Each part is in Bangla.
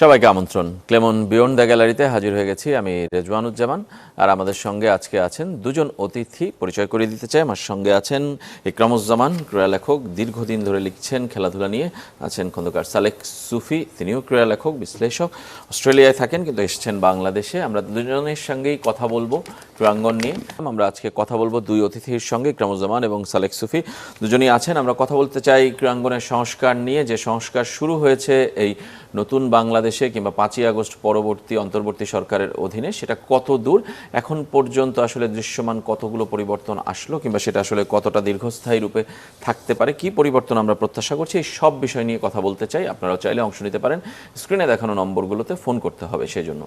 সবাইকে আমন্ত্রণ। ক্লেমন বিয়ন্ড দ্য গ্যালারিতে হাজির হয়ে গেছি। আমি রেজওয়ানুজ্জামান, আর আমাদের সঙ্গে আজকে আছেন দুজন অতিথি। পরিচয় করিয়ে দিতে চাই। আমার সঙ্গে আছেন ইকরামুজ্জামান, ক্রীড়া লেখক, দীর্ঘদিন ধরে লিখছেন খেলাধুলা নিয়ে। আছেন খন্দকার সালেক সুফি, তিনিও ক্রীড়া লেখক, বিশ্লেষক, অস্ট্রেলিয়ায় থাকেন কিন্তু এসেছেন বাংলাদেশে। আমরা দুজনের সঙ্গেই কথা বলবো ক্রীড়াঙ্গন নিয়ে। আমরা আজকে কথা বলবো দুই অতিথির সঙ্গে, ইকরামুজ্জামান এবং সালেক সুফি দুজনই আছেন। আমরা কথা বলতে চাই ক্রীড়াঙ্গনের সংস্কার নিয়ে। যে সংস্কার শুরু হয়েছে এই নতুন বাংলাদেশে কিংবা 5ই আগস্ট পরবর্তী অন্তর্বর্তী সরকারের অধীনে, সেটা কত দূর এখন পর্যন্ত আসলে দৃশ্যমান কতগুলো পরিবর্তন আসলো, কিংবা সেটা আসলে কতটা দীর্ঘস্থায়ী রূপে থাকতে পারে, কি পরিবর্তন আমরা প্রত্যাশা করছি, এই সব বিষয় নিয়ে কথা বলতে চাই। আপনারাও চাইলে অংশ নিতে পারেন। স্ক্রিনে দেখানো নম্বরগুলোতে ফোন করতে হবে সেই জন্য।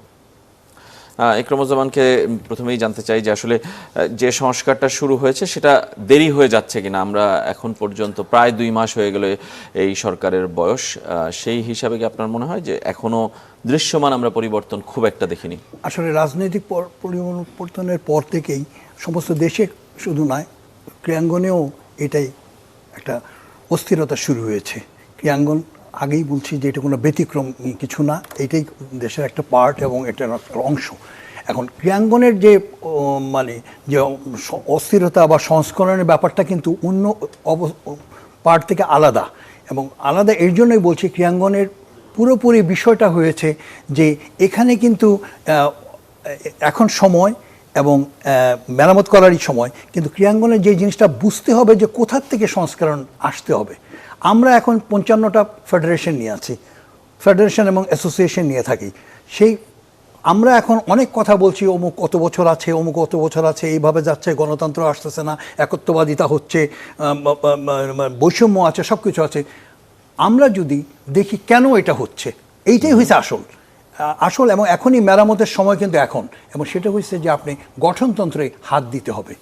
ইকরামুজ্জামানকে প্রথমেই জানতে চাই যে আসলে যে সংস্কারটা শুরু হয়েছে সেটা দেরি হয়ে যাচ্ছে কিনা। আমরা এখন পর্যন্ত প্রায় 2 মাস হয়ে গেল এই সরকারের বয়স, সেই হিসাবে কি আপনার মনে হয় যে এখনো দৃশ্যমান আমরা পরিবর্তন খুব একটা দেখিনি? আসলে রাজনৈতিক পরিবর্তনের পর থেকেই সমস্ত দেশে শুধু নয়, ক্রীড়াঙ্গনেও এটাই একটা অস্থিরতা শুরু হয়েছে। ক্রীড়াঙ্গন আগেই বলছি যে এটা কোনো ব্যতিক্রম কিছু না, এটাই দেশের একটা পার্ট এবং এটার একটা অংশ। এখন ক্রীড়াঙ্গনের যে যে অস্থিরতা বা সংস্করণের ব্যাপারটা কিন্তু অন্য পার্ট থেকে আলাদা, এবং আলাদা এর জন্যই বলছি ক্রীড়াঙ্গনের পুরোপুরি বিষয়টা হয়েছে যে এখানে কিন্তু এখন সময় এবং মেরামত করারই সময়, কিন্তু ক্রীড়াঙ্গনের যে জিনিসটা বুঝতে হবে যে কোথার থেকে সংস্করণ আসতে হবে। আমরা এখন 55টা ফেডারেশন নিয়ে আছি, ফেডারেশন এবং অ্যাসোসিয়েশন নিয়ে থাকি। সেই আমরা এখন অনেক কথা বলছি, অমুক কত বছর আছে, অমুক কত বছর আছে, এইভাবে যাচ্ছে, গণতন্ত্র আসতেছে না, একত্ববাদিতা হচ্ছে, বৈষম্য আছে, সব কিছু আছে। আমরা যদি দেখি কেন এটা হচ্ছে, এইটাই হয়েছে আসল এবং এখনই মেরামতের সময় কিন্তু এখন, এবং সেটা হচ্ছে যে আপনি গঠনতন্ত্রে হাত দিতে হবে।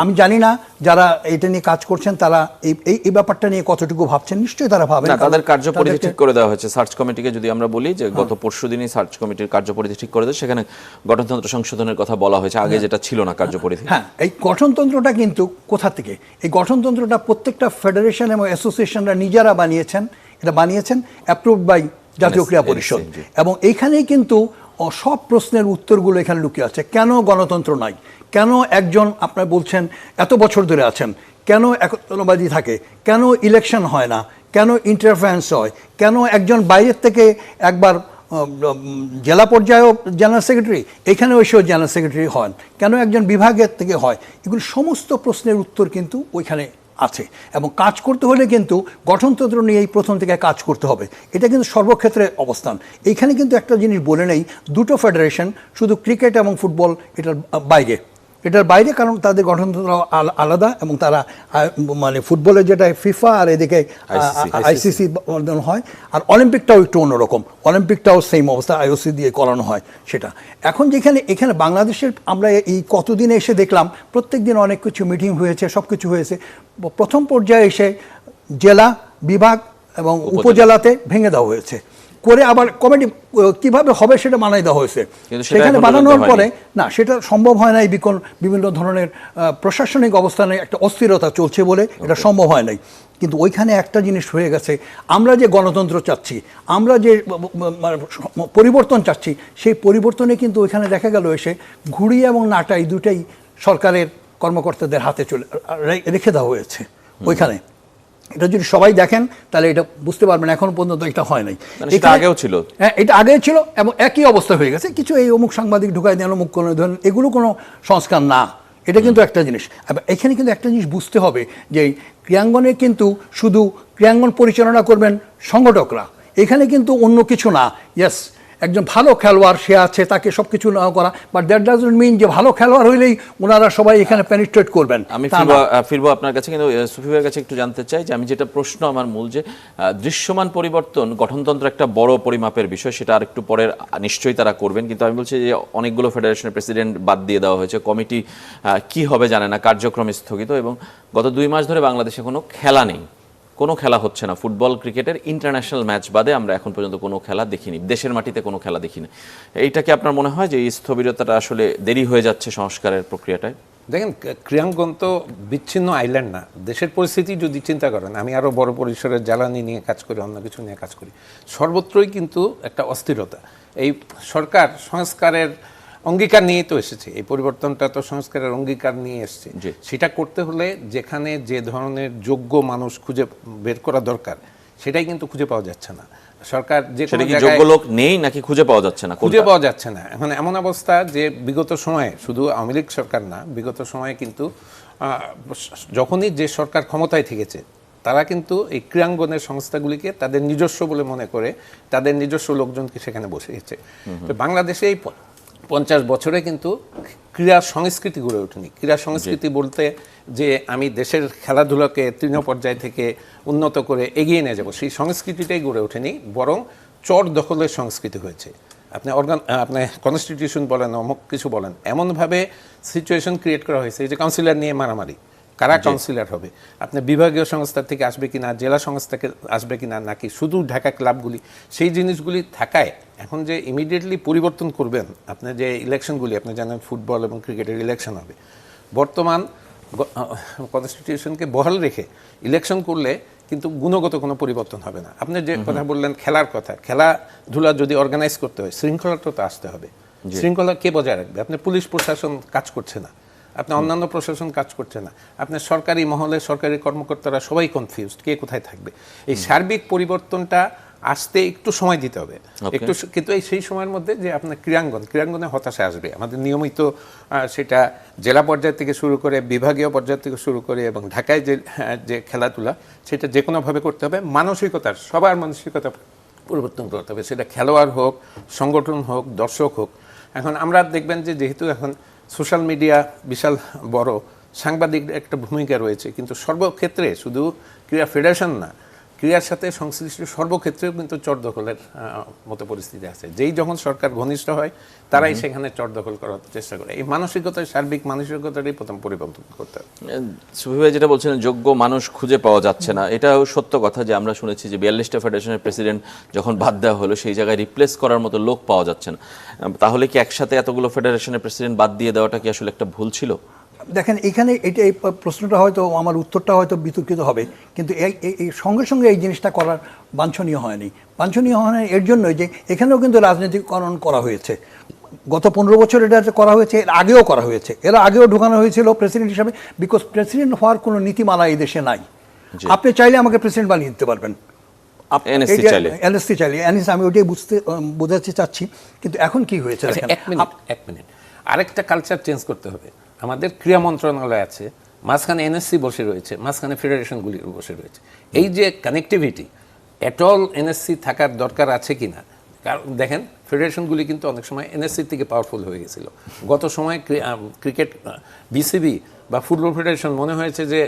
আমি জানি না যারা এটা নিয়ে কাজ করছেন তারা এই ব্যাপারটা নিয়ে কতটুকু ভাবছেন, নিশ্চয়ই তারা ভাবেন। তাদের কার্যপরিধি ঠিক করে দেওয়া হয়েছে। সার্চ কমিটিকে যদি আমরা বলি যে গত পরশুদিনই সার্চ কমিটির কার্যপরিধি ঠিক করে দেয়, সেখানে গঠনতন্ত্র সংশোধনের কথা বলা হয়েছে, আগে যেটা ছিল না কার্যপরিধি। হ্যাঁ, এই গঠনতন্ত্রটা কিন্তু কোথা থেকে, এই গঠনতন্ত্রটা প্রত্যেকটা ফেডারেশন এবং অ্যাসোসিয়েশনরা নিজেরা বানিয়েছেন অ্যাপ্রুভড বাই জাতীয় ক্রীড়া পরিষদ, এবং এইখানেই কিন্তু সব প্রশ্নের উত্তরগুলো এখানে লুকিয়ে আছে। কেন গণতন্ত্র নাই, কেন একজন আপনার বলছেন এত বছর ধরে আছেন, কেন একত্ববাদী থাকে, কেন ইলেকশন হয় না, কেন ইন্টারফারেন্স হয়, কেন একজন বাইরের থেকে একবার জেলা পর্যায়েও জেনারেল সেক্রেটারি, এখানেও এসেও জেনারেল সেক্রেটারি হন, কেন একজন বিভাগের থেকে হয়, এগুলো সমস্ত প্রশ্নের উত্তর কিন্তু ওইখানে আছে। এবং কাজ করতে হলে কিন্তু গঠনতন্ত্র নিয়েই প্রথম থেকে কাজ করতে হবে, এটা কিন্তু সর্বক্ষেত্রে অবস্থান। এইখানে কিন্তু একটা জিনিস বলে নেই, দুটো ফেডারেশন, শুধু ক্রিকেট এবং ফুটবল এটার বাইরে, কারণ তাদের গঠনতন্ত্র আলাদা, এবং তারা ফুটবলের যেটা ফিফা আর এদিকে আইসিসি হয়, আর অলিম্পিকটাও একটু অন্যরকম, অলিম্পিকটাও সেম অবস্থা, আইওসি দিয়ে করানো হয় সেটা। এখন এখানে বাংলাদেশের আমরা এই কতদিনে এসে দেখলাম প্রত্যেক দিন অনেক কিছু মিটিং হয়েছে, সব কিছু হয়েছে। প্রথম পর্যায়ে এসে জেলা, বিভাগ এবং উপজেলাতে ভেঙে দেওয়া হয়েছে, করে আবার কমিটি কিভাবে হবে সেটা বানাই দেওয়া হয়েছে। সেখানে বানানোর পরে না, সেটা সম্ভব হয় নাই, বিভিন্ন ধরনের প্রশাসনিক অবস্থানে একটা অস্থিরতা চলছে বলে এটা সম্ভব হয় নাই। কিন্তু ওইখানে একটা জিনিস হয়ে গেছে, আমরা যে গণতন্ত্র চাচ্ছি, আমরা যে পরিবর্তন চাচ্ছি, সেই পরিবর্তনে কিন্তু ওইখানে দেখা গেল এসে ঘুড়ি এবং নাটা এই দুটাই সরকারের কর্মকর্তাদের হাতে রেখে দেওয়া হয়েছে ওইখানে। এটা যদি সবাই দেখেন তাহলে এটা বুঝতে পারবেন এখন পর্যন্ত এটা হয় নাই। এটা আগেও ছিল, হ্যাঁ, এটা আগেও ছিল এবং একই অবস্থা হয়ে গেছে। কিছু এই অমুক সাংবাদিক ঢুকাই দেন, অমুক কোনো ধরনের, এগুলো কোনো সংস্কার না। এটা কিন্তু একটা জিনিস। এখানে কিন্তু একটা জিনিস বুঝতে হবে যে ক্রীড়াঙ্গনে কিন্তু শুধু ক্রীড়াঙ্গন পরিচালনা করবেন সংগঠকরা, এখানে কিন্তু অন্য কিছু না। ইয়েস, একজন ভালো খেলোয়াড় সে আছে, তাকে সব কিছু না করা, বাট দ্যাট ডাজন্ট মিন যে ভালো খেলোয়াড় হইলেই ওনারা সবাই এখানে পেনিট্রেট করবেন। আমি ফিরবো আপনার কাছে, কিন্তু সুফিয়ার কাছে একটু জানতে চাই যে আমি যেটা প্রশ্ন আমার মূল, যে দৃশ্যমান পরিবর্তন, গঠনতন্ত্র একটা বড় পরিমাপের বিষয়, সেটা আর একটু পরের নিশ্চয়ই তারা করবেন, কিন্তু আমি বলছি যে অনেকগুলো ফেডারেশনের প্রেসিডেন্ট বাদ দিয়ে দেওয়া হয়েছে, কমিটি কি হবে জানে না, কার্যক্রম স্থগিত, এবং গত 2 মাস ধরে বাংলাদেশে কোনো খেলা নেই, কোনো খেলা হচ্ছে না। ফুটবল, ক্রিকেটের ইন্টারন্যাশনাল ম্যাচ বাদে আমরা এখন পর্যন্ত কোনো খেলা দেখিনি, দেশের মাটিতে কোনো খেলা দেখিনি। এইটা কি আপনার মনে হয় যে এই স্থবিরতাটা আসলে দেরি হয়ে যাচ্ছে সংস্কারের প্রক্রিয়াটায়? দেখেন, ক্রীড়াঙ্গন তো বিচ্ছিন্ন আইল্যান্ড না। দেশের পরিস্থিতি যদি চিন্তা করেন, আমি আরও বড় পরিসরের জ্বালানি নিয়ে কাজ করি, অন্য কিছু নিয়ে কাজ করি, সর্বত্রই কিন্তু একটা অস্থিরতা। এই সরকার সংস্কারের অঙ্গীকার নিয়েই তো এসেছে, এই পরিবর্তনটা তো সংস্কারের অঙ্গীকার নিয়ে এসেছে। সেটা করতে হলে যেখানে যে ধরনের যোগ্য মানুষ খুঁজে বের করা দরকার, সেটাই কিন্তু খুঁজে পাওয়া যাচ্ছে না। সরকার যে সেটা কি যোগ্য লোক নেই নাকি খুঁজে পাওয়া যাচ্ছে না? খুঁজে পাওয়া যাচ্ছে না। এখন এমন অবস্থা যে বিগত সময়ে, শুধু আওয়ামী লীগ সরকার না, বিগত সময়ে কিন্তু যখনই যে সরকার ক্ষমতায় থেকেছে, তারা কিন্তু এই ক্রীড়াঙ্গনের সংস্থাগুলিকে তাদের নিজস্ব বলে মনে করে তাদের নিজস্ব লোকজনকে সেখানে বসিয়েছে। তো বাংলাদেশে এই 50 বছরে কিন্তু ক্রীড়া সংস্কৃতি গড়ে ওঠেনি। ক্রীড়া সংস্কৃতি বলতে যে আমি দেশের খেলাধুলাকে তৃণ পর্যায় থেকে উন্নত করে এগিয়ে নিয়ে যাব, সেই সংস্কৃতিটাই গড়ে ওঠেনি, বরং চর দখলের সংস্কৃতি হয়েছে। আপনি আপনি কনস্টিটিউশন বলেন, অমুক কিছু বলেন, এমনভাবে সিচুয়েশন ক্রিয়েট করা হয়েছে যে কাউন্সিলর নিয়ে মারামারি, কারা কাউন্সিলর হবে, আপনি বিভাগীয় সংস্থা থেকে আসবে কিনা, জেলা সংস্থাকে আসবে কিনা, নাকি শুধু ঢাকা ক্লাবগুলি, সেই জিনিসগুলি থাকায় এখন যে ইমিডিয়েটলি পরিবর্তন করবেন, আপনি যে ইলেকশনগুলি, আপনি জানেন ফুটবল এবং ক্রিকেটের ইলেকশন হবে, বর্তমান কনস্টিটিউশনকে বহাল রেখে ইলেকশন করলে কিন্তু গুণগত কোনো পরিবর্তন হবে না। আপনি যে কথা বললেন খেলার কথা, খেলাধুলা যদি অর্গানাইজ করতে হয়, শৃঙ্খলাটা তো আসতে হবে। শৃঙ্খলা কে বজায় রাখবে? আপনি পুলিশ প্রশাসন কাজ করছে না, আপনি অন্যান্য প্রশাসন কাজ করছে না, আপনার সরকারি মহলে সরকারি কর্মকর্তারা সবাই কনফিউজড, কে কোথায় থাকবে। এই সার্বিক পরিবর্তনটা আসতে একটু সময় দিতে হবে, একটু, কিন্তু এই সেই সময়ের মধ্যে যে আপনার ক্রীড়াঙ্গনে হতাশা আসবে। আমাদের নিয়মিত সেটা জেলা পর্যায় থেকে শুরু করে বিভাগীয় পর্যায় থেকে শুরু করে এবং ঢাকায় যে খেলাধুলা, সেটা যে কোনোভাবে করতে হবে। মানসিকতার, সবার মানসিকতা পরিবর্তন করতে হবে, সেটা খেলোয়াড় হোক, সংগঠন হোক, দর্শক হোক। এখন আমরা দেখবেন যে যেহেতু এখন সোশ্যাল মিডিয়া বিশাল বড়, সাংবাদিক একটা ভূমিকা রয়েছে, কিন্তু সর্বক্ষেত্রে শুধু ক্রীড়া ফেডারেশন না, ক্রীড়ার সাথে সংশ্লিষ্ট সর্বক্ষেত্রেও কিন্তু চর দখলের মতো পরিস্থিতি আছে। যেই যখন সরকার ঘনিষ্ঠ হয়, তারাই সেখানে চর দখল করার চেষ্টা করে। এই মানসিকতার, সার্বিক মানসিকতাটাই প্রথম পরিবর্তন করতে হবে। সুফি ভাই যেটা বলছিলেন, যোগ্য মানুষ খুঁজে পাওয়া যাচ্ছে না, এটাও সত্য কথা যে আমরা শুনেছি যে 42টা ফেডারেশনের প্রেসিডেন্ট যখন বাদ দেওয়া হলো, সেই জায়গায় রিপ্লেস করার মতো লোক পাওয়া যাচ্ছে না। তাহলে কি একসাথে এতগুলো ফেডারেশনের প্রেসিডেন্ট বাদ দিয়ে দেওয়াটা কি আসলে একটা ভুল ছিল? দেখেন, এখানে এই প্রশ্নটা হয়তো, আমার উত্তরটা হয়তো বিতর্কিত হবে, কিন্তু এই সঙ্গে সঙ্গে এই জিনিসটা করার বাঞ্ছনীয় হয়নি। বাঞ্ছনীয় হয়নি এর জন্যই যে এখানেও কিন্তু রাজনীতিকরণ করা হয়েছে। গত 15 বছর এটা করা হয়েছে, এর আগেও করা হয়েছে, এর আগেও ঢোকানো হয়েছিল প্রেসিডেন্ট হিসাবে, বিকজ প্রেসিডেন্ট হওয়ার কোনো নীতিমালা এই দেশে নাই। আপনি চাইলে আমাকে প্রেসিডেন্ট বানিয়ে দিতে পারবেন, এনএসসি চাইলে। আমি ওইটাই বোঝাতে চাচ্ছি। কিন্তু এখন কি হয়েছে, এক মিনিট, আরেকটা কালচার চেঞ্জ করতে হবে। আমাদের ক্রীড়া মন্ত্রণালয় আছে, মাঝখানে এনএসসি বসে রয়েছে, মাঝখানে ফেডারেশনগুলি বসে রয়েছে। এই যে কানেক্টিভিটি, এট অল এনএসসি থাকার দরকার আছে কিনা? কারণ দেখেন, ফেডারেশনগুলি কিন্তু অনেক সময় এনএসসি থেকে পাওয়ারফুল হয়ে গেছিল। গত সময় ক্রিকেট বিসিবি বা ফুটবল ফেডারেশন মনে হয়েছে যে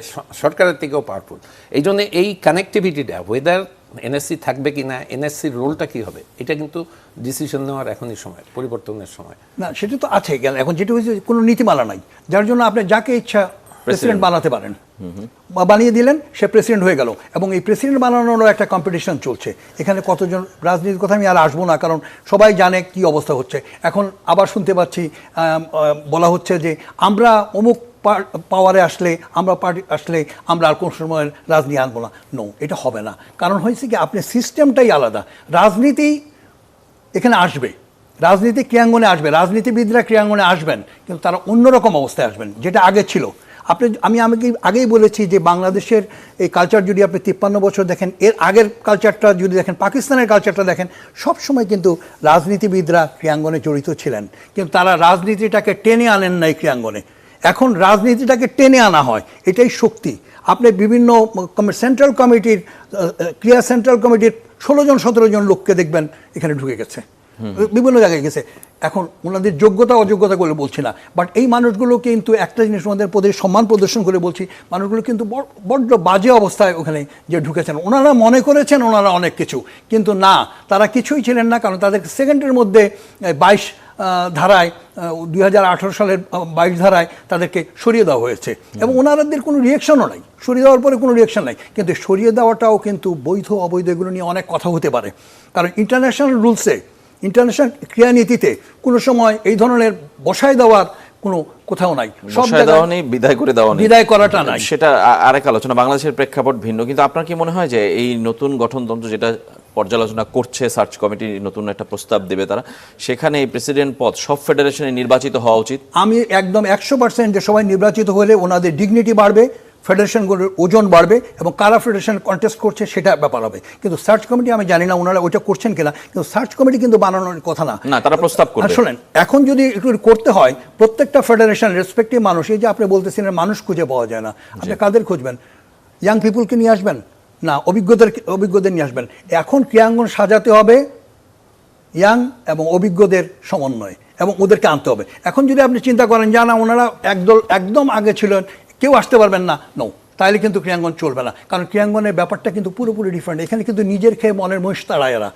সরকারের থেকেও পাওয়ারফুল। এই জন্য এই কানেক্টিভিটিটা, ওয়েদার এনএসসি থাকবে কি না, এনএসসির রোলটা কি হবে, এটা কিন্তু ডিসিশন নেওয়ার এখনই সময়, পরিবর্তনের সময় না। সেটা তো আছে, এখন যেটা হয়েছে কোনো নীতিমালা নাই, যার জন্য আপনি যাকে ইচ্ছা প্রেসিডেন্ট বানাতে পারেন, বানিয়ে দিলেন, সে প্রেসিডেন্ট হয়ে গেল। এবং এই প্রেসিডেন্ট বানানোর একটা কম্পিটিশন চলছে। এখানে কতজন, রাজনীতির কথা আমি আর আসবো না, কারণ সবাই জানে কি অবস্থা হচ্ছে। এখন আবার শুনতে পাচ্ছি বলা হচ্ছে যে আমরা অমুক পাওয়ারে আসলে, আমরা পার্টি আসলে আমরা আর কোনো সময় রাজনীতি আনবো না। নো, এটা হবে না। কারণ হয়েছে কি, আপনি সিস্টেমটাই আলাদা। রাজনীতি এখানে আসবে, রাজনীতি ক্রীড়াঙ্গনে আসবে, রাজনীতিবিদরা ক্রীড়াঙ্গনে আসবেন, কিন্তু তারা অন্যরকম অবস্থায় আসবেন, যেটা আগে ছিল। আমি আগেই বলেছি যে বাংলাদেশের এই কালচার যদি আপনি 53 বছর দেখেন, এর আগের কালচারটা যদি দেখেন, পাকিস্তানের কালচারটা দেখেন, সবসময় কিন্তু রাজনীতিবিদরা ক্রীড়াঙ্গনে জড়িত ছিলেন, কিন্তু তারা রাজনীতিটাকে টেনে আনেন নাই ক্রীড়াঙ্গনে। এখন রাজনীতিটাকে টেনে আনা হয়, এটাই শক্তি। আপনি বিভিন্ন সেন্ট্রাল কমিটির, ক্রীড়া সেন্ট্রাল কমিটির 16-17 জন লোককে দেখবেন এখানে ঢুকে গেছে, বিভিন্ন জায়গায় গেছে। এখন ওনাদের যোগ্যতা অযোগ্যতা করে বলছি না, বাট এই মানুষগুলো কিন্তু একটা জিনিস ওনাদের প্রতি সম্মান প্রদর্শন করে বলছি, মানুষগুলো কিন্তু বড্ড বাজে অবস্থায় ওখানে যে ঢুকেছেন। ওনারা মনে করেছেন ওনারা অনেক কিছু, কিন্তু না, তারা কিছুই ছিলেন না। কারণ তাদের সেকেন্ডের মধ্যে 22 ধারায়, 2018 সালের 22 ধারায় তাদেরকে সরিয়ে দেওয়া হয়েছে, এবং ওনাদের কোনো রিয়েকশনও নাই। সরিয়ে দেওয়ার পরে কোনো রিয়েকশন নাই, কিন্তু সরিয়ে দেওয়াটাও কিন্তু বৈধ অবৈধ এগুলো নিয়ে অনেক কথা হতে পারে। কারণ ইন্টারন্যাশনাল রুলসে, ইন্টারন্যাশনাল ক্রীড়ানীতিতে কোনো সময় এই ধরনের বসায় দেওয়ার কোনো কোথাও নাই। বসায় দেওয়া নেই, বিদায় করে দেওয়া নেই, বিদায় করাটা নাই। সেটা আরেক আলোচনা। বাংলাদেশের প্রেক্ষাপট ভিন্ন, কিন্তু আপনার কি মনে হয় যে এই নতুন গঠনতন্ত্র যেটা পর্যালোচনা করছে সার্চ কমিটি, নতুন একটা প্রস্তাব দেবে তারা, সেখানে এই প্রেসিডেন্ট পদ সব ফেডারেশনে নির্বাচিত হওয়া উচিত? আমি একদম 100% যে সবাই নির্বাচিত হলে ওনাদের ডিগনিটি বাড়বে, ফেডারেশনগুলোর ওজন বাড়বে, এবং কারা ফেডারেশন কন্টেস্ট করছে সেটা ব্যাপার হবে। কিন্তু সার্চ কমিটি আমি জানি না ওনারা ওইটা করছেন কিনা, কিন্তু সার্চ কমিটি কিন্তু বানানোর কথা না, না তারা প্রস্তাব করবে। শোনেন, এখন যদি একটু করতে হয় প্রত্যেকটা ফেডারেশন রেসপেক্টিভ মানুষ, এই যে আপনি বলতেছিলেন মানুষ খুঁজে পাওয়া যায় না, আপনি কাদের খুঁজবেন? ইয়াং পিপুলকে নিয়ে আসবেন না অভিজ্ঞদের নিয়ে আসবেন? এখন ক্রীড়াঙ্গন সাজাতে হবে ইয়াং এবং অভিজ্ঞদের সমন্বয়, এবং ওদেরকে আনতে হবে। এখন যদি আপনি চিন্তা করেন যে না ওনারা একদল একদম আগে ছিলেন, কেউ আসতে পারবেন না, নো, তাহলে কিন্তু ক্রীড়াঙ্গন চলবে না। কারণ ক্রীড়াঙ্গনের ব্যাপারটা কিন্তু পুরোপুরি ডিফারেন্ট। এখানে কিন্তু নিজের খেয়ে মনের মহিষ তাড়ায় এরা।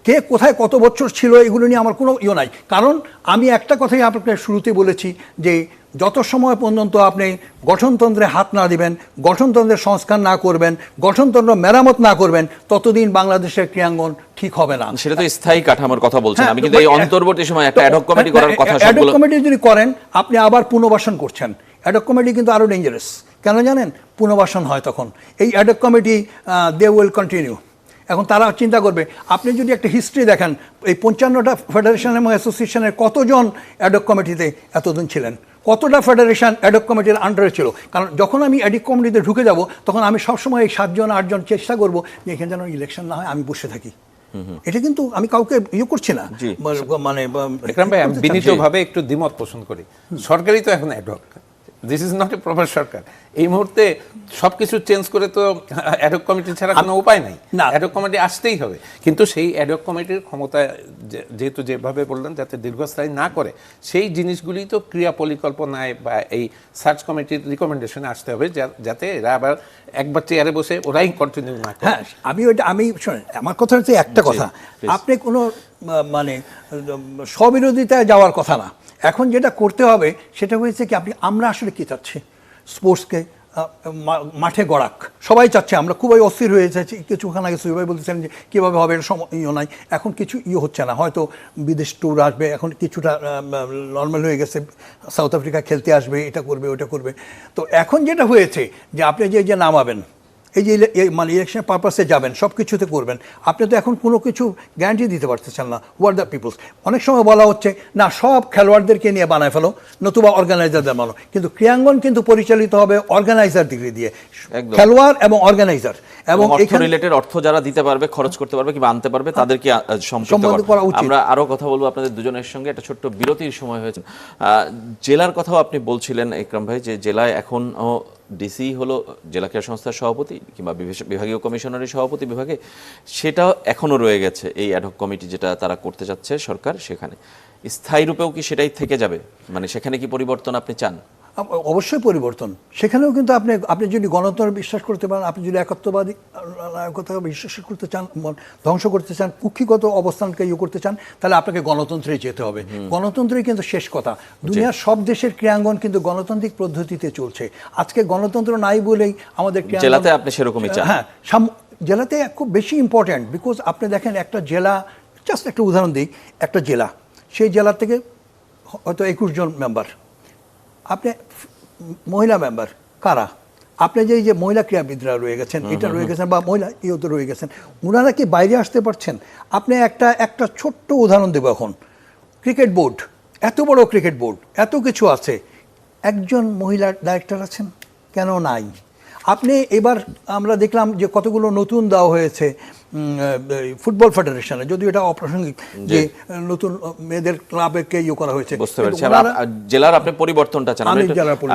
কে কোথায় কত বছর ছিল এগুলো নিয়ে আমার কোনো ইয়ে নাই। কারণ আমি একটা কথাই আপনাকে শুরুতে বলেছি যে যত সময় পর্যন্ত আপনি গঠনতন্ত্রে হাত না দিবেন, গঠনতন্ত্রের সংস্কার না করবেন, গঠনতন্ত্র মেরামত না করবেন, ততদিন বাংলাদেশের ক্রীড়াঙ্গন ঠিক হবে না। সেটা তো স্থায়ী কাঠামোর কথা বলছেন, আমি কিন্তু এই অন্তর্বর্তী সময় একটা অ্যাডহক কমিটি করার কথা। অ্যাডহক কমিটি যদি করেন আপনি আবার পুনর্বাসন করছেন। অ্যাডহক কমিটি কিন্তু আরো ডেঞ্জারাস, কেন জানেন? পুনর্বাসন হয় তখন এই ad hoc committee they will continue. এখন তারা চিন্তা করবে, আপনি যদি একটা হিস্ট্রি দেখেন, এই 55টা ফেডারেশন এবং অ্যাসোসিয়েশনের কতজন অ্যাডহক কমিটিতে এতদিন ছিলেন, কতটা ফেডারেশন অ্যাডহক কমিটির আন্ডারে ছিল। কারণ যখন আমি অ্যাডহক কমিটিতে ঢুকে যাব তখন আমি সবসময় এই 7জন 8জন চেষ্টা করব যে এখানে যেন ইলেকশন না হয়, আমি বসে থাকি। এটা কিন্তু আমি কাউকে ইয়ে করছি না, মানে বিক্রম ভাই, আমি বিনীতভাবে একটু দ্বিমত পোষণ করি। সরকারই তো এখন ad hoc, this is not a proper সরকার। এই মুহূর্তে সবকিছু চেঞ্জ করে তো অ্যাডহক কমিটি ছাড়া কোনো উপায় নাই, অ্যাডহক কমিটি আসতেই হবে। কিন্তু সেই অ্যাডহক কমিটির ক্ষমতা যেহেতু যেভাবে বললেন যাতে দীর্ঘস্থায়ী না করে, সেই জিনিসগুলি তো ক্রিয়া পরিকল্পনায় বা এই সার্চ কমিটির রিকমেন্ডেশনে আসতে হবে, যাতে এরা আবার একবার চেয়ারে বসে ওরাই কন্টিনিউ না করে। হ্যাঁ, আমি শোনেন, আমার কথা হচ্ছে একটা কথা, আপনি কোনো মানে স্ববিরোধিতায় যাওয়ার কথা না। এখন যেটা করতে হবে সেটা হয়েছে কি, আমরা আসলে কি চাচ্ছি? স্পোর্টসকে মাঠে গড়াক সবাই চাচ্ছে। আমরা খুবই অস্থির হয়ে যাচ্ছি। কিছুক্ষণ আগে সুইভাই বলতেছেন যে কীভাবে হবে, ইয়ে নাই, এখন কিছু ইয়ে হচ্ছে না। হয়তো বিদেশ ট্যুর আসবে, এখন কিছুটা নর্মাল হয়ে গেছে, সাউথ আফ্রিকা খেলতে আসবে, এটা করবে ওটা করবে। তো এখন যেটা হয়েছে যে আপনি যে নামাবেন, এই যে মানে ইলেকশন পারপাসে যাবেন, সব কিছুতে করবেন, আপনি তো এখন কোনো কিছু গ্যারান্টি দিতে পারতেছেন না। হোয়াট দ্য পিপলস, অনেক সময় বলা হচ্ছে না সব খেলোয়াড়দেরকে নিয়ে বানায় ফেলো, নতুবা অর্গানাইজারদের বানানো। কিন্তু ক্রীড়াঙ্গন কিন্তু পরিচালিত হবে অর্গানাইজার ডিগ্রি দিয়ে, খেলোয়াড় এবং অর্গানাইজার, এবং রিলেটেড অর্থ যারা দিতে পারবে, খরচ করতে পারবে কিংবা আনতে পারবে, তাদেরকে সম্পৃক্ত করা উচিত। আমরা আরো কথা বলবো আপনাদের দুজনের সঙ্গে। একটা ছোট্ট বিরতির সময় হয়েছে। জেলার কথাও আপনি বলছিলেন ইকরাম ভাই, যে জেলায় এখন ডিসি হলো জেলা ক্রীড়া সংস্থার সভাপতি কিংবা বিভাগীয় কমিশনারের সভাপতি বিভাগে, সেটাও এখনো রয়ে গেছে। এই অ্যাডহক কমিটি যেটা তারা করতে যাচ্ছে সরকার, সেখানে স্থায়ী রূপেও কি সেটাই থেকে যাবে? মানে সেখানে কি পরিবর্তন আপনি চান? অবশ্যই পরিবর্তন। সেখানেও কিন্তু আপনি যদি গণতন্ত্র বিশ্বাস করতে পারেন, আপনি যদি একত্ববাদী নায়কতা বিশ্বাস করতে চান, ধ্বংস করতে চান, কুক্ষিগত অবস্থানকে ইয়ে করতে চান, তাহলে আপনাকে গণতন্ত্রে যেতে হবে। গণতন্ত্রই কিন্তু শেষ কথা। দুনিয়ার সব দেশের ক্রীড়াঙ্গন কিন্তু গণতান্ত্রিক পদ্ধতিতে চলছে। আজকে গণতন্ত্র নাই বলেই আমাদের জেলাতে আপনি সেরকমই চান? হ্যাঁ, জেলাতে খুব বেশি ইম্পর্ট্যান্ট। বিকজ আপনি দেখেন একটা জেলা, জাস্ট একটা উদাহরণ দিই, একটা জেলা, সেই জেলা থেকে হয়তো 21 জন মেম্বার, আপনি মহিলা মেম্বার কারা? আপনি যে মহিলা ক্রীড়াবিদরা রয়ে গেছেন, এটা রয়ে গেছেন, বা মহিলা ইয়েতে রয়ে গেছেন, ওনারা কি বাইরে আসতে পারছেন? আপনি একটা ছোট্ট উদাহরণ দেবো। এখন ক্রিকেট বোর্ড, এত বড় ক্রিকেট বোর্ড, এত কিছু আছে, একজন মহিলা ডাইরেক্টর আছেন কেন? নাই। আপনি এবার আমরা দেখলাম যে কতগুলো নতুন দেওয়া হয়েছে ফুটবল ফেডারেশনে, যদিও এটা অপ্রাসঙ্গিক, যে নতুন মেয়েদের ক্লাবকে ইয়ে করা হয়েছে। বুঝতে পারছি। জেলার আপনি পরিবর্তনটা চান।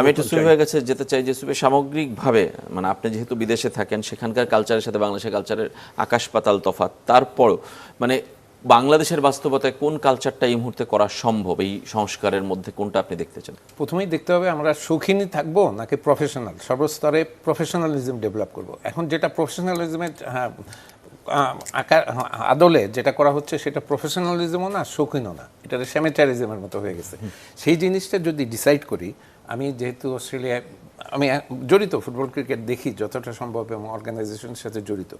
আমি একটু সুই হয়ে গেছে যেতে চাই যে সামগ্রিকভাবে, মানে আপনি যেহেতু বিদেশে থাকেন, সেখানকার কালচারের সাথে বাংলাদেশের কালচারের আকাশ পাতাল তফাৎ, তারপরও মানে বাংলাদেশের বাস্তবতায় কোন কালচারটা এই মুহূর্তে করা সম্ভব? এই সংস্কারের মধ্যে কোনটা আপনি দেখতে চান? প্রথমেই দেখতে হবে আমরা শৌখিনই থাকবো নাকি প্রফেশনাল, সর্বস্তরে প্রফেশনালিজম ডেভেলপ করব। এখন যেটা প্রফেশনালিজমের আদলে যেটা করা হচ্ছে, সেটা প্রফেশনালিজমও না, শৌখিনও না, এটা স্যামেটারিজমের মতো হয়ে গেছে। সেই জিনিসটা যদি ডিসাইড করি, আমি যেহেতু অস্ট্রেলিয়ায় আমি জড়িত, ফুটবল ক্রিকেট দেখি যতটা সম্ভব এবং অর্গানাইজেশনের সাথে জড়িত,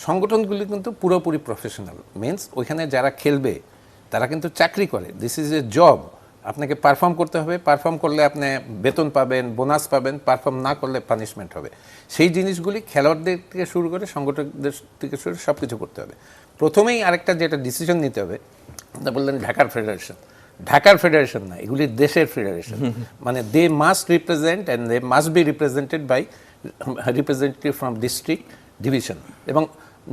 সংগঠনগুলি কিন্তু পুরোপুরি প্রফেশনাল। মিনস ওইখানে যারা খেলবে তারা কিন্তু চাকরি করে, দিস ইজ এ জব, আপনাকে পারফর্ম করতে হবে, পারফর্ম করলে আপনি বেতন পাবেন, বোনাস পাবেন, পারফর্ম না করলে পানিশমেন্ট হবে। সেই জিনিসগুলি খেলোয়াড়দের থেকে শুরু করে সংগঠকদের থেকে শুরু করে সব কিছু করতে হবে। প্রথমেই আরেকটা যেটা ডিসিশন নিতে হবে, আপনি বললেন ঢাকার ফেডারেশন না, এগুলি দেশের ফেডারেশন। মানে they must represent and they must be represented by representative from district division, এবং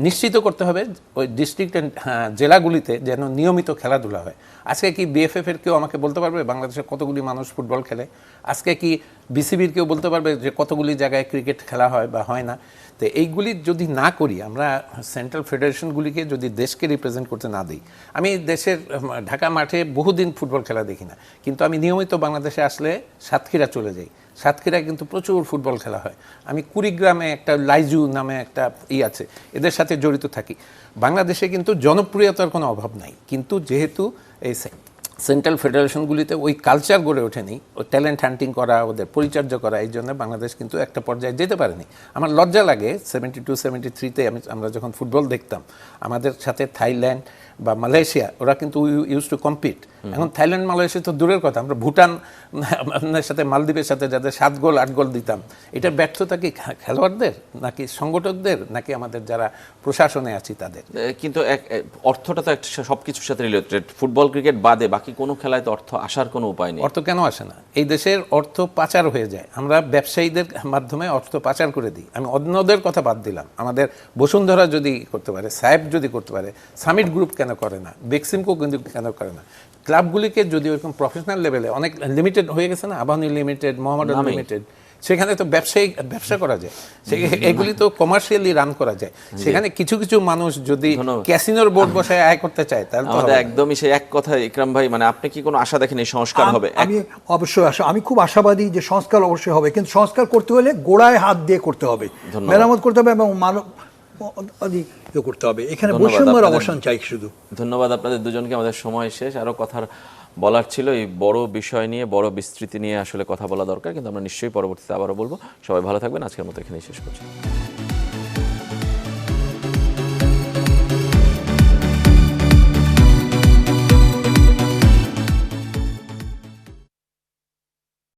নিশ্চিত করতে হবে ওই ডিস্ট্রিক্ট অ্যান্ড জেলাগুলিতে যেন নিয়মিত খেলাধুলা হয়। আজকে কি বিএফএফ এর কেউ আমাকে বলতে পারবে বাংলাদেশে কতগুলি মানুষ ফুটবল খেলে? আজকে কি বিসিবির কেউ বলতে পারবে যে কতগুলি জায়গায় ক্রিকেট খেলা হয় বা হয় না? তো এইগুলি যদি না করি, আমরা সেন্ট্রাল ফেডারেশনগুলিকে যদি দেশকে রিপ্রেজেন্ট করতে না দিই, আমি দেশের ঢাকা মাঠে বহুদিন ফুটবল খেলা দেখি না, কিন্তু আমি নিয়মিত বাংলাদেশে আসলে সাতক্ষীরা চলে যাই। সাতক্ষীরায় কিন্তু প্রচুর ফুটবল খেলা হয়। আমি কুড়িগ্রামে একটা লাইজু নামে একটা আছে, এদের সাথে জড়িত থাকি। বাংলাদেশে কিন্তু জনপ্রিয়তার কোনো অভাব নাই, কিন্তু যেহেতু এই সেন্ট্রাল ফেডারেশনগুলিতে ওই কালচার গড়ে ওঠেনি, ওই ট্যালেন্ট হান্টিং করা, ওদের পরিচর্যা করা, এই জন্য বাংলাদেশ কিন্তু একটা পর্যায়ে যেতে পারেনি। আমার লজ্জা লাগে 72-73-তে আমরা যখন ফুটবল দেখতাম, আমাদের সাথে থাইল্যান্ড বা মালয়েশিয়া, ওরা কিন্তু ইউজ টু কম্পিট। এখন থাইল্যান্ড মালয়েশিয়া তো দূরের কথা, আমরা ভুটান সাথে মালদ্বীপের সাথে যাদের 7 গোল 8 গোল দিতাম, এটা ব্যর্থতা কি খেলোয়াড়দের নাকি সংগঠকদের নাকি আমাদের যারা প্রশাসনে আছি তাদের? কিন্তু অর্থটা তো একটা সবকিছুর সাথে রিলেটেড। ফুটবল ক্রিকেট বাদে বাকি কোনো খেলায় তো অর্থ আসার কোনো উপায় নেই। অর্থ কেন আসে না? এই দেশের অর্থ পাচার হয়ে যায়, আমরা ব্যবসায়ীদের মাধ্যমে অর্থ পাচার করে দিই। আমি অন্যদের কথা বাদ দিলাম, আমাদের বসুন্ধরা যদি করতে পারে, সাহেব যদি করতে পারে, সামিট গ্রুপ কেন করে না, বেক্সিমকো কিন্তু কেন করে না? ক্লাবগুলিকে যদি ওরকম প্রফেশনাল লেভেলে, অনেক লিমিটেড হয়ে গেছে না, আবাহনী লিমিটেড, মোহামেডান লিমিটেড, সেখানে তো ব্যবসা করা যায়, এগুলি তো কমার্শিয়ালি রান করা যায়। সেখানে কিছু কিছু মানুষ যদি ক্যাসিনোর বোর্ড বসায় আয় করতে চায়, তাহলে তো একদমই সেই এক কথা। ইকরাম ভাই, মানে আপনি কি কোনো আশা দেখেন এই সংস্কার হবে? আমি অবশ্যই আমি খুব আশাবাদী যে সংস্কার অবশ্যই হবে, কিন্তু সংস্কার করতে হলে গোড়ায় হাত দিয়ে করতে হবে, মেরামত করতে হবে এবং মানব করতে হবে। এখানে বৈষম্যের অবসান চাই শুধু। ধন্যবাদ আপনাদের দুজনকে। আমাদের সময় শেষ, আরো কথার বলার ছিল, এই বড় বিষয় নিয়ে, বড় বিস্তৃতি নিয়ে আসলে কথা বলা দরকার, কিন্তু আমরা নিশ্চয়ই পরবর্তীতে আবারও বলবো। সবাই ভালো থাকবেন, আজকের মতো এখানেই শেষ করছি।